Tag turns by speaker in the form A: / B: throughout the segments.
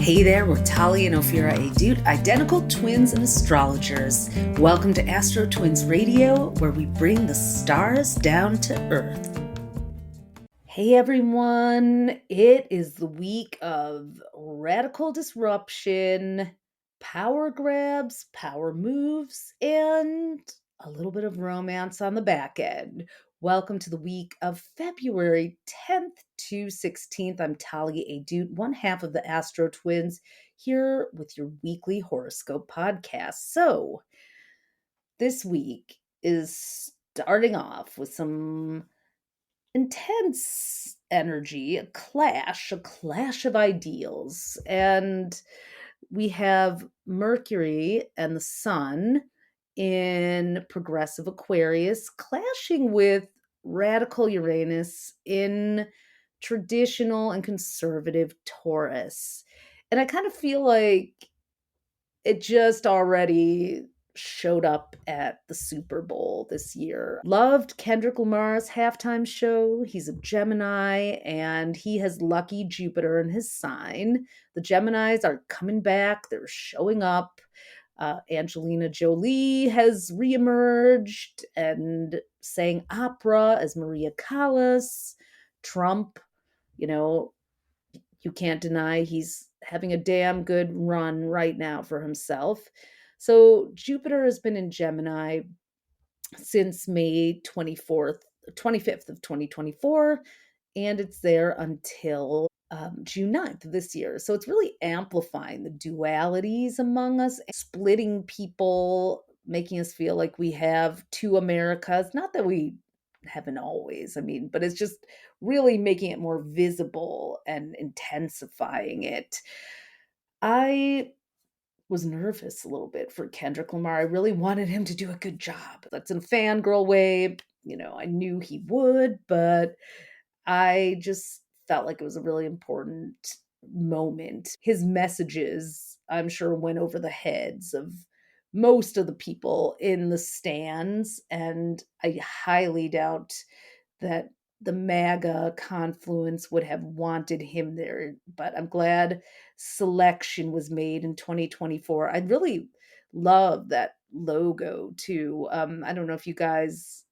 A: Hey there, we're Talia and Ophira Edut, identical twins and astrologers. Welcome to AstroTwins Radio, where we bring the stars down to Earth. Hey everyone, it is the week of radical disruption, power grabs, power moves, and a little bit of romance on the back end. Welcome to the week of February 10th to 16th. I'm Talia Edut, one half of the Astro Twins, here with your weekly horoscope podcast. So, this week is starting off with some intense energy, a clash of ideals. And we have Mercury and the Sun in progressive Aquarius clashing with radical Uranus in traditional and conservative Taurus. And I kind of feel like it just already showed up at the Super Bowl this year. Loved Kendrick Lamar's halftime show. He's a Gemini and he has lucky Jupiter in his sign. The Geminis are coming back, they're showing up. Angelina Jolie has reemerged and sang opera as Maria Callas. Trump, you know, you can't deny he's having a damn good run right now for himself. So Jupiter has been in Gemini since May 25th of 2024, and it's there until June 9th of this year. So it's really amplifying the dualities among us, splitting people, making us feel like we have two Americas. Not that we haven't always, but it's just really making it more visible and intensifying it. I was nervous a little bit for Kendrick Lamar. I really wanted him to do a good job. That's in a fangirl way. I knew he would, but I just felt like it was a really important moment. His messages, I'm sure, went over the heads of most of the people in the stands, and I highly doubt that the MAGA confluence would have wanted him there. But I'm glad selection was made in 2024. I really love that logo too. I don't know if you guys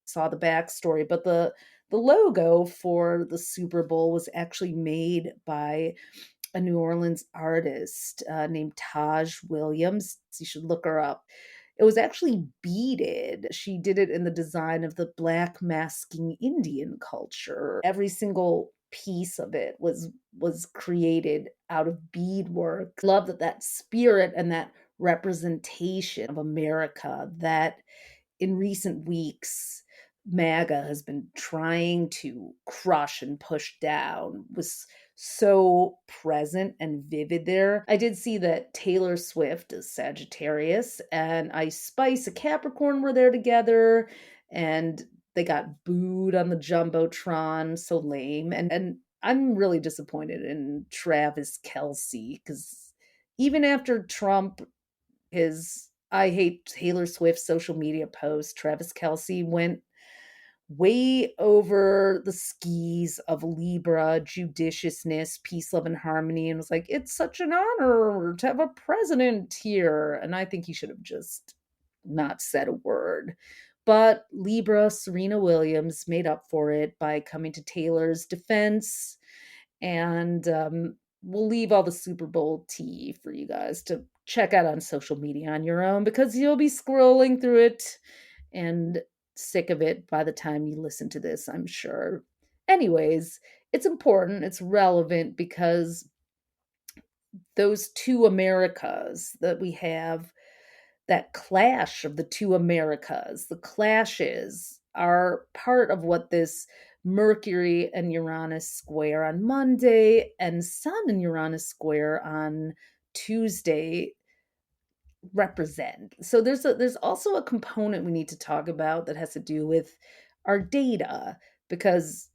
A: saw the backstory, but the logo for the Super Bowl was actually made by a New Orleans artist named Taj Williams. You should look her up. It was actually beaded. She did it in the design of the Black masking Indian culture. Every single piece of it was created out of beadwork. Love that spirit and that representation of America that in recent weeks MAGA has been trying to crush and push down was so present and vivid there. I did see that Taylor Swift is Sagittarius and Ice Spice, a Capricorn, were there together, and they got booed on the Jumbotron. So lame. And I'm really disappointed in Travis Kelce because even after Trump, his I hate Taylor Swift social media post, Travis Kelce went way over the skis of Libra, judiciousness, peace, love, and harmony, and was like, it's such an honor to have a president here. And I think he should have just not said a word. But Libra, Serena Williams, made up for it by coming to Taylor's defense. And we'll leave all the Super Bowl tea for you guys to check out on social media on your own because you'll be scrolling through it and sick of it by the time you listen to this, I'm sure. Anyways, it's important, it's relevant because those two Americas that we have, that clash of the two Americas, the clashes are part of what this Mercury and Uranus square on Monday and Sun and Uranus square on Tuesday represent. So there's also a component we need to talk about that has to do with our data, because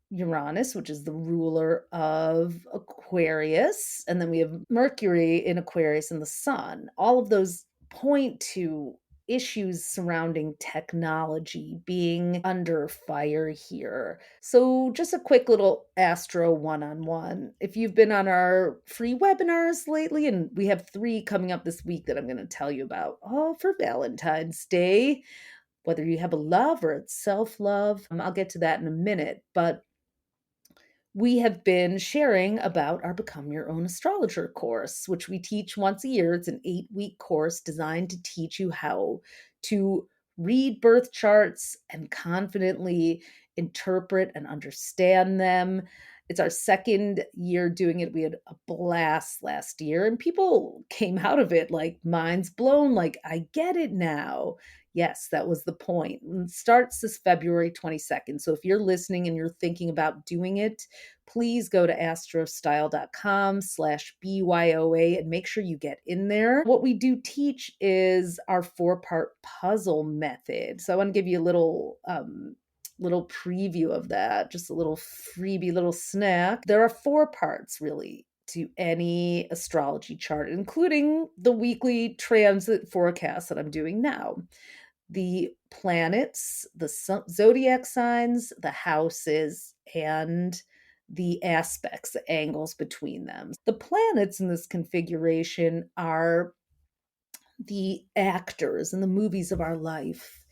A: Uranus, which is the ruler of Aquarius, and then we have Mercury in Aquarius and the Sun. All of those point to issues surrounding technology being under fire here. So, just a quick little Astro one on one. If you've been on our free webinars lately, and we have 3 coming up this week that I'm going to tell you about, all for Valentine's Day, whether you have a love or it's self love, I'll get to that in a minute. But we have been sharing about our Become Your Own Astrologer course, which we teach once a year. It's an 8-week course designed to teach you how to read birth charts and confidently interpret and understand them. It's our second year doing it. We had a blast last year, and people came out of it like minds blown, like, I get it now. Yes, that was the point. And it starts this February 22nd. So if you're listening and you're thinking about doing it, please go to astrostyle.com/BYOA and make sure you get in there. What we do teach is our 4-part puzzle method. So I want to give you a little preview of that, just a little freebie little snack. There are 4 parts really to any astrology chart, including the weekly transit forecast that I'm doing now. The planets, the zodiac signs, the houses, and the aspects, the angles between them. The planets in this configuration are the actors in the movies of our life,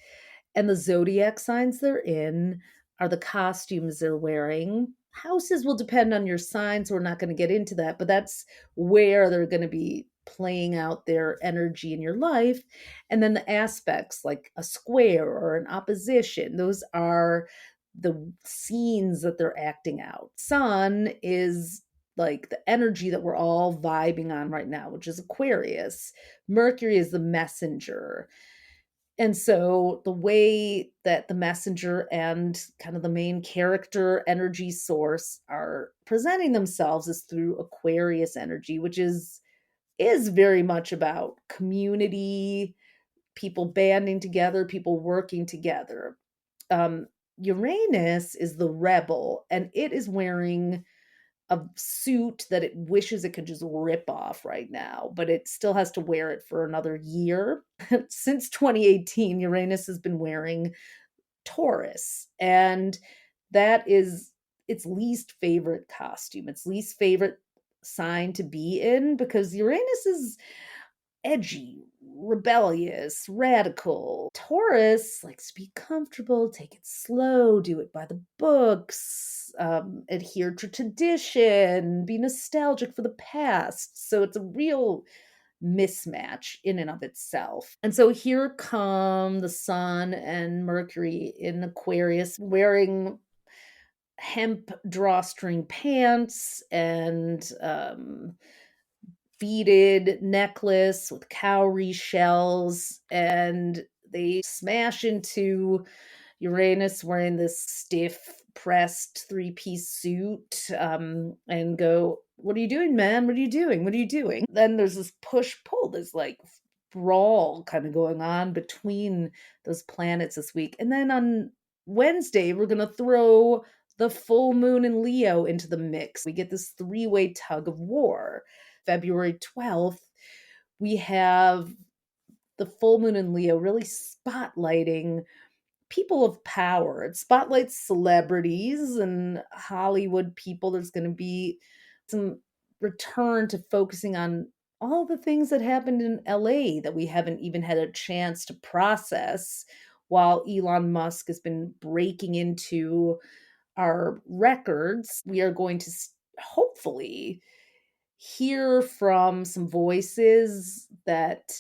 A: and the zodiac signs they're in are the costumes they're wearing. Houses will depend on your sign, so we're not going to get into that, but that's where they're going to be playing out their energy in your life. And then the aspects, like a square or an opposition, those are the scenes that they're acting out. Sun is like the energy that we're all vibing on right now, which is Aquarius. Mercury is the messenger. And so the way that the messenger and kind of the main character energy source are presenting themselves is through Aquarius energy, which is very much about community, people banding together, people working together. Um, Uranus is the rebel, and it is wearing a suit that it wishes it could just rip off right now, but it still has to wear it for another year. Since 2018, Uranus has been wearing Taurus, and that is its least favorite costume, its least favorite sign to be in, because Uranus is edgy, rebellious, radical. Taurus likes to be comfortable, take it slow, do it by the books, adhere to tradition, be nostalgic for the past. So it's a real mismatch in and of itself. And so here come the Sun and Mercury in Aquarius wearing hemp drawstring pants and beaded necklace with cowrie shells, and they smash into Uranus wearing this stiff pressed 3-piece suit, and go, what are you doing, man? What are you doing? What are you doing? Then there's this push pull, this like brawl kind of going on between those planets this week. And then on Wednesday, we're going to throw the full moon in Leo into the mix. We get this 3-way tug of war. February 12th, we have the full moon in Leo really spotlighting people of power. It spotlights celebrities and Hollywood people. There's going to be some return to focusing on all the things that happened in LA that we haven't even had a chance to process, while Elon Musk has been breaking into our records. We are going to hopefully hear from some voices that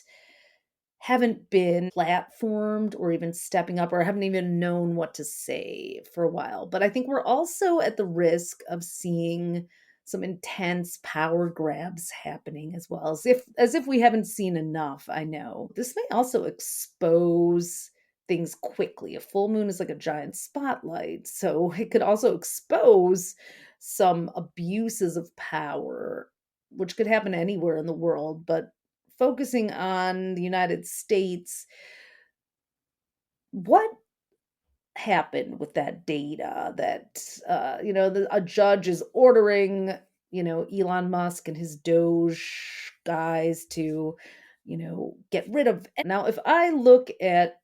A: haven't been platformed or even stepping up or haven't even known what to say for a while. But I think we're also at the risk of seeing some intense power grabs happening as well, as if we haven't seen enough. I know this may also expose things quickly. A full moon is like a giant spotlight, so it could also expose some abuses of power, which could happen anywhere in the world, but focusing on the United States, what happened with that data that, a judge is ordering, Elon Musk and his Doge guys to get rid of. Now, if I look at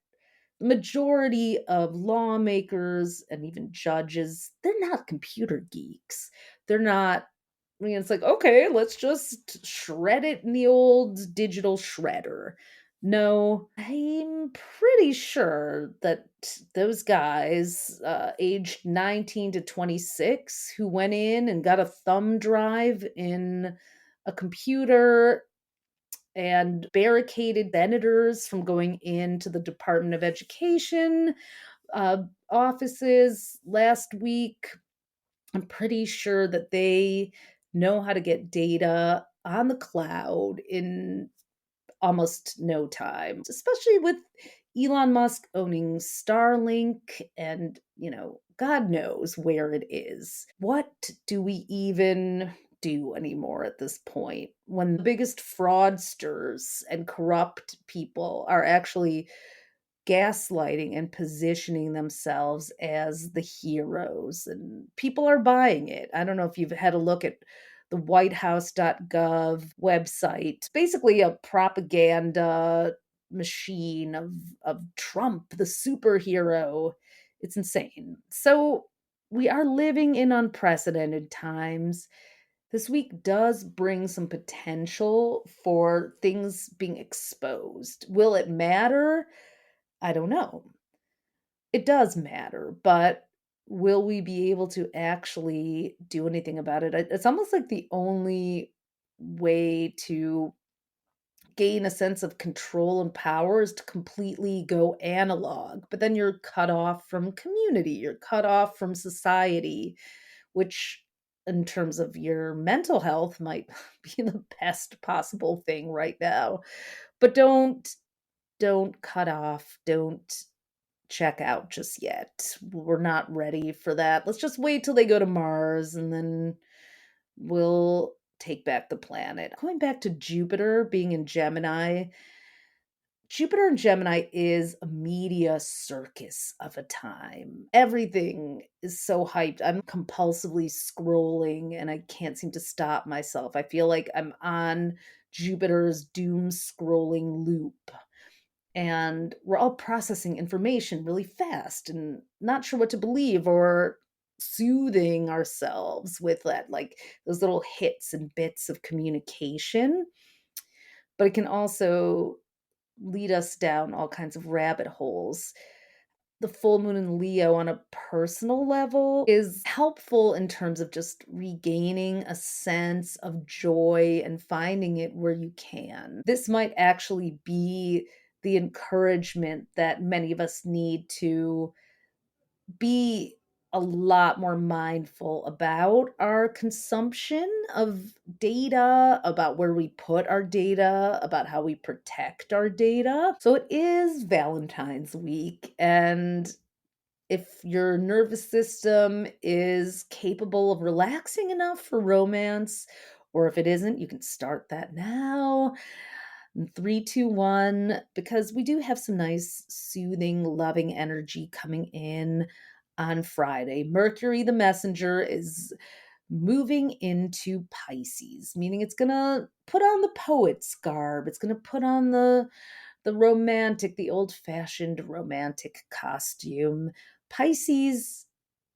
A: the majority of lawmakers and even judges, they're not computer geeks. They're not, it's like, okay, let's just shred it in the old digital shredder. No, I'm pretty sure that those guys, aged 19 to 26, who went in and got a thumb drive in a computer and barricaded senators from going into the Department of Education uh, offices last week. I'm pretty sure that they know how to get data on the cloud in almost no time, especially with Elon Musk owning Starlink and, God knows where it is. What do we even do anymore at this point when the biggest fraudsters and corrupt people are actually gaslighting and positioning themselves as the heroes, and people are buying it. I don't know if you've had a look at the whitehouse.gov website. It's basically a propaganda machine of Trump, the superhero. It's insane. So we are living in unprecedented times. This week does bring some potential for things being exposed. Will it matter? I don't know. It does matter, but will we be able to actually do anything about it? It's almost like the only way to gain a sense of control and power is to completely go analog, but then you're cut off from community, you're cut off from society, which in terms of your mental health might be the best possible thing right now. But don't cut off, don't check out just yet. We're not ready for that. Let's just wait till they go to Mars and then we'll take back the planet. Going back to Jupiter being in Gemini, Jupiter and Gemini is a media circus of a time. Everything is so hyped. I'm compulsively scrolling and I can't seem to stop myself. I feel like I'm on Jupiter's doom scrolling loop, and we're all processing information really fast and not sure what to believe, or soothing ourselves with that, like those little hits and bits of communication. But it can also lead us down all kinds of rabbit holes. The full moon in Leo on a personal level is helpful in terms of just regaining a sense of joy and finding it where you can. This might actually be the encouragement that many of us need to be a lot more mindful about our consumption of data, about where we put our data, about how we protect our data. So it is Valentine's week, and if your nervous system is capable of relaxing enough for romance, or if it isn't, you can start that now. 3, 2, 1, because we do have some nice, soothing, loving energy coming in on Friday. Mercury, the messenger, is moving into Pisces, meaning it's going to put on the poet's garb. It's going to put on the romantic, the old-fashioned romantic costume. Pisces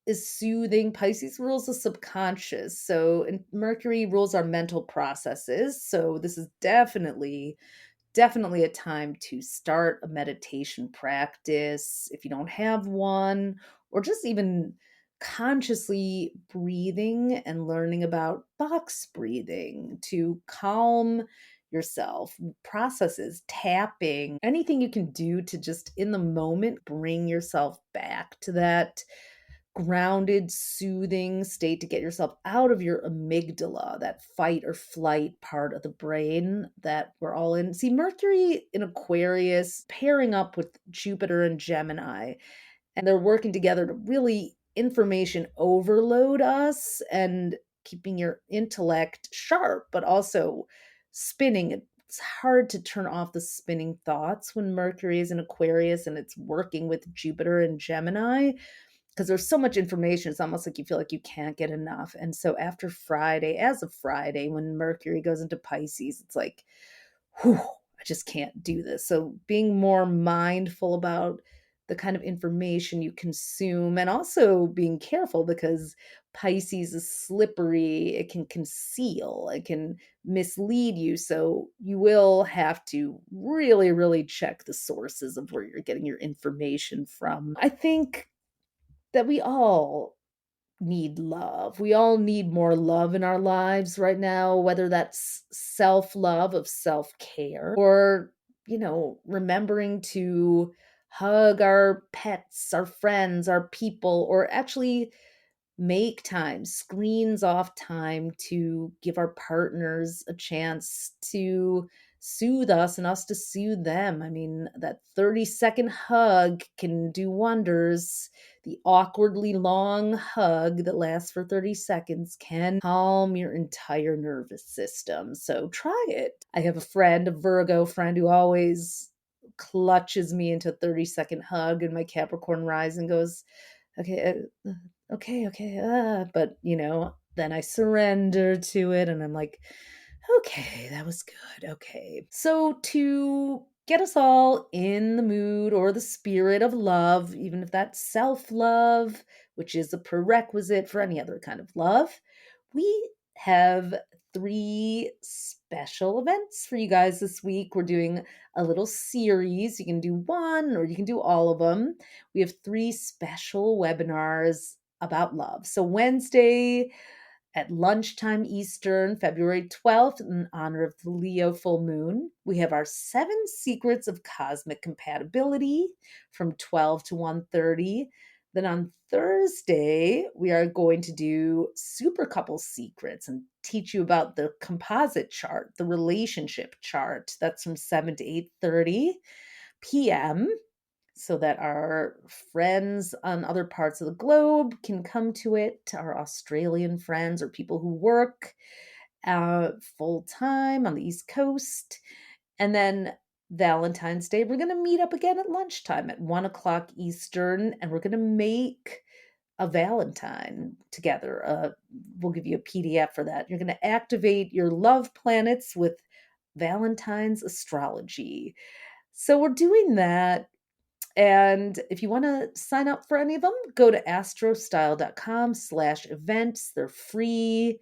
A: is soothing. Pisces rules the subconscious. So, and Mercury rules our mental processes. So, this is definitely a time to start a meditation practice if you don't have one, or just even consciously breathing and learning about box breathing to calm yourself, processes, tapping, anything you can do to just in the moment bring yourself back to that grounded, soothing state, to get yourself out of your amygdala, that fight or flight part of the brain that we're all in. See, Mercury in Aquarius pairing up with Jupiter and Gemini, and they're working together to really information overload us and keeping your intellect sharp, but also spinning. It's hard to turn off the spinning thoughts when Mercury is in Aquarius and it's working with Jupiter and Gemini, because there's so much information. It's almost like you feel like you can't get enough. And so after Friday, as of Friday, when Mercury goes into Pisces, it's like, whew, I just can't do this. So being more mindful about the kind of information you consume and also being careful because Pisces is slippery. It can conceal, it can mislead you. So you will have to really, really check the sources of where you're getting your information from. I think that we all need love. We all need more love in our lives right now, whether that's self love of self care or, remembering to hug our pets, our friends, our people, or actually make time, screens off time to give our partners a chance to soothe us and us to soothe them. I mean, that 30-second hug can do wonders. The awkwardly long hug that lasts for 30 seconds can calm your entire nervous system. So try it. I have a friend, a Virgo friend, who always clutches me into a 30-second hug, and my Capricorn rising goes, okay, okay, but then I surrender to it and I'm like, okay, that was good. Okay. So to get us all in the mood or the spirit of love, even if that's self-love, which is a prerequisite for any other kind of love, we have three special events for you guys this week. We're doing a little series. You can do one or you can do all of them. We have three special webinars about love. So Wednesday at lunchtime Eastern, February 12th, in honor of the Leo full moon, we have our 7 secrets of cosmic compatibility from 12 to 1:30. Then on Thursday, we are going to do super couple secrets and teach you about the composite chart, the relationship chart. That's from 7 to 8:30 p.m. so that our friends on other parts of the globe can come to it, our Australian friends or people who work full time on the East Coast. And then Valentine's Day, we're going to meet up again at lunchtime at 1 o'clock Eastern, and we're going to make a Valentine together. We'll give you a PDF for that. You're going to activate your love planets with Valentine's astrology. So we're doing that, and if you want to sign up for any of them, go to astrostyle.com/events. They're free.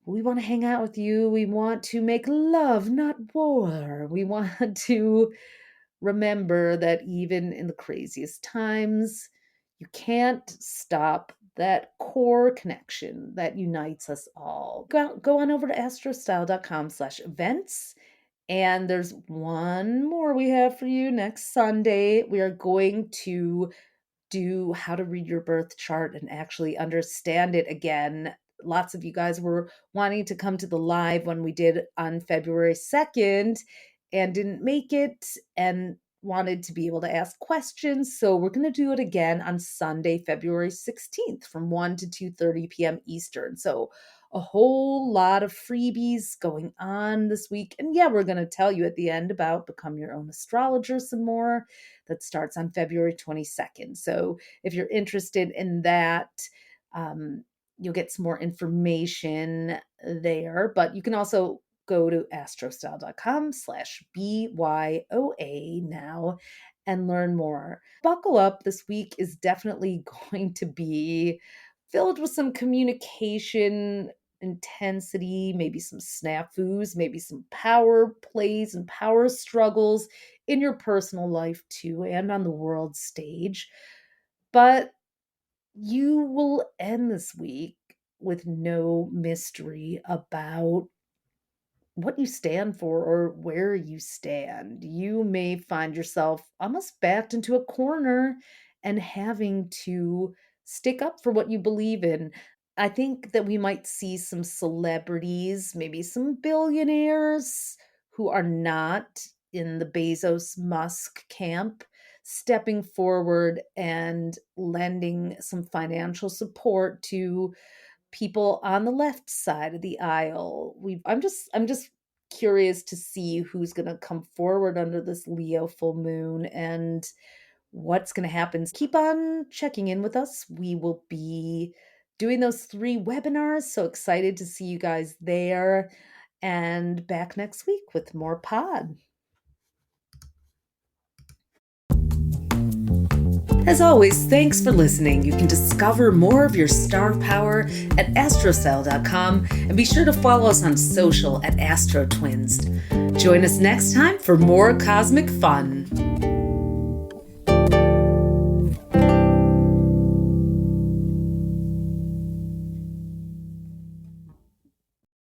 A: We want to hang out with you. We want to make love, not war. We want to remember that even in the craziest times, you can't stop that core connection that unites us all. Go on over to astrostyle.com/events. And there's one more we have for you next Sunday. We are going to do how to read your birth chart and actually understand it again. Lots of you guys were wanting to come to the live when we did on February 2nd and didn't make it and wanted to be able to ask questions. So we're going to do it again on Sunday, February 16th from 1 to 2:30 p.m. Eastern. So a whole lot of freebies going on this week. And yeah, we're going to tell you at the end about Become Your Own Astrologer some more. That starts on February 22nd. So if you're interested in that, you'll get some more information there. But you can also go to astrostyle.com/BYOA now and learn more. Buckle up. This week is definitely going to be filled with some communication intensity, maybe some snafus, maybe some power plays and power struggles in your personal life too, and on the world stage. But you will end this week with no mystery about what you stand for or where you stand. You may find yourself almost backed into a corner and having to stick up for what you believe in. I think that we might see some celebrities, maybe some billionaires who are not in the Bezos Musk camp, stepping forward and lending some financial support to people on the left side of the aisle. I'm just curious to see who's going to come forward under this Leo full moon and what's going to happen. Keep on checking in with us. We will be doing those 3 webinars. So excited to see you guys there. and back next week with more pod. As always, thanks for listening. You can discover more of your star power at astrocell.com and be sure to follow us on social at AstroTwins. Join us next time for more cosmic fun.